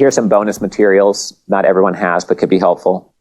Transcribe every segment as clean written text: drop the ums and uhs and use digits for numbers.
Here's some bonus materials not everyone has, but could be helpful.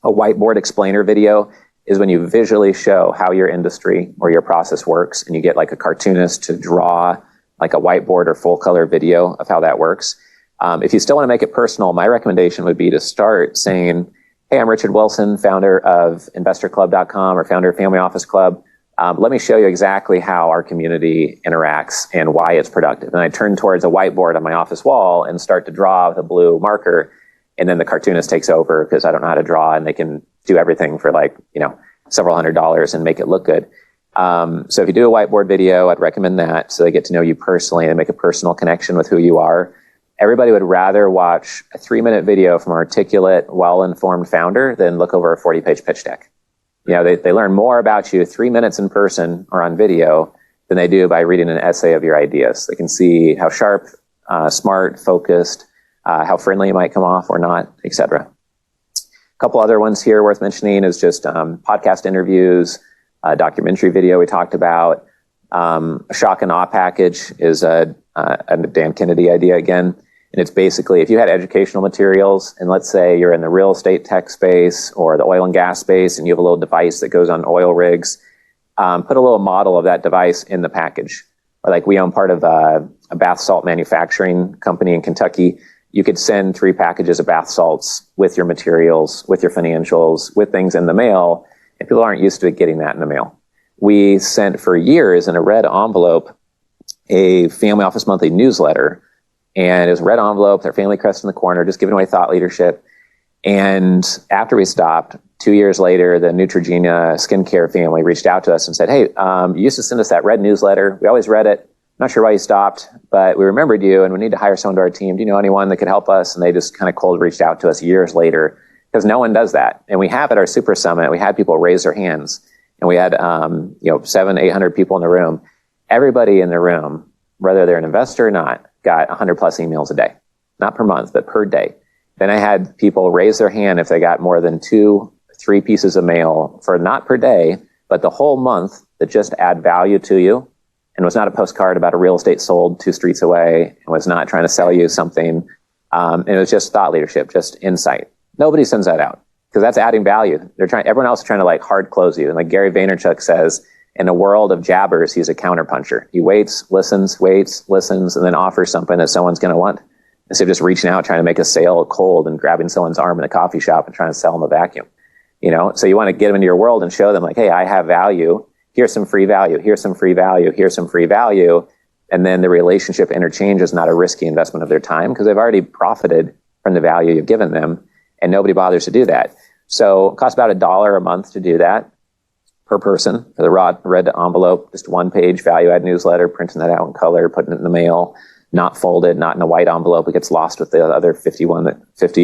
A whiteboard explainer video is when you visually show how your industry or your process works, and you get like a cartoonist to draw like a whiteboard or full color video of how that works. If you still want to make it personal, my recommendation would be to start saying, hey, I'm Richard Wilson, founder of InvestorClub.com or founder of Family Office Club. Let me show you exactly how our community interacts and why it's productive. And I turn towards a whiteboard on my office wall and start to draw with a blue marker. And then the cartoonist takes over because I don't know how to draw, and they can do everything for like, several $100s and make it look good. So if you do a whiteboard video, I'd recommend that so they get to know you personally and make a personal connection with who you are. Everybody would rather watch a 3-minute video from an articulate, well-informed founder than look over a 40-page pitch deck. They learn more about you 3 minutes in person or on video than they do by reading an essay of your ideas. They can see how sharp, smart, focused, how friendly you might come off or not, etc. A couple other ones here worth mentioning is just podcast interviews, documentary video we talked about. A shock and awe package is a Dan Kennedy idea again. And it's basically, if you had educational materials, and let's say you're in the real estate tech space or the oil and gas space, and you have a little device that goes on oil rigs, put a little model of that device in the package. Or like we own part of a bath salt manufacturing company in Kentucky. You could send 3 packages of bath salts with your materials, with your financials, with things in the mail, and people aren't used to getting that in the mail. We sent for years in a red envelope a Family Office Monthly newsletter, and it was a red envelope, their family crest in the corner, just giving away thought leadership. And after we stopped, 2 years later, the Neutrogena skincare family reached out to us and said, hey, you used to send us that red newsletter. We always read it. Not sure why you stopped, but we remembered you and we need to hire someone to our team. Do you know anyone that could help us? And they just kind of cold reached out to us years later, because no one does that. And we have at our Super Summit, we had people raise their hands, and we had 700-800 people in the room. Everybody in the room, whether they're an investor or not, got 100 plus emails a day, not per month, but per day. Then I had people raise their hand if they got more than 2-3 pieces of mail for not per day, but the whole month, that just add value to you, and was not a postcard about a real estate sold 2 streets away, and was not trying to sell you something. And it was just thought leadership, just insight. Nobody sends that out because that's adding value. Everyone else is trying to like hard close you. And like Gary Vaynerchuk says, in a world of jabbers, he's a counterpuncher. He waits, listens, and then offers something that someone's going to want. Instead of just reaching out, trying to make a sale cold and grabbing someone's arm in a coffee shop and trying to sell them a vacuum. So you want to get them into your world and show them like, hey, I have value. Here's some free value. Here's some free value. Here's some free value. And then the relationship interchange is not a risky investment of their time because they've already profited from the value you've given them, and nobody bothers to do that. So it costs about $1 a month to do that per person for the red envelope, just 1-page value-add newsletter, printing that out in color, putting it in the mail, not folded, not in a white envelope. It gets lost with the other 50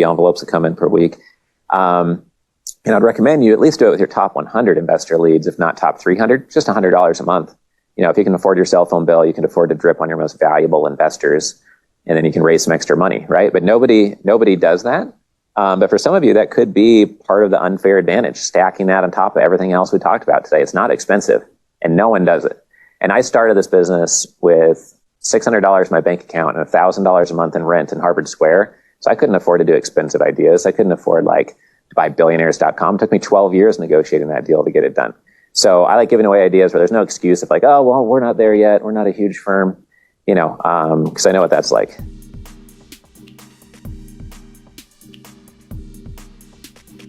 envelopes that come in per week. And I'd recommend you at least do it with your top 100 investor leads, if not top 300, just $100 a month. If you can afford your cell phone bill, you can afford to drip on your most valuable investors, and then you can raise some extra money, right? But nobody does that. But for some of you, that could be part of the unfair advantage, stacking that on top of everything else we talked about today. It's not expensive, and no one does it. And I started this business with $600 in my bank account and $1,000 a month in rent in Harvard Square. So I couldn't afford to do expensive ideas. I couldn't afford to buy billionaires.com. It took me 12 years negotiating that deal to get it done. So I like giving away ideas where there's no excuse of we're not there yet. We're not a huge firm, because I know what that's like.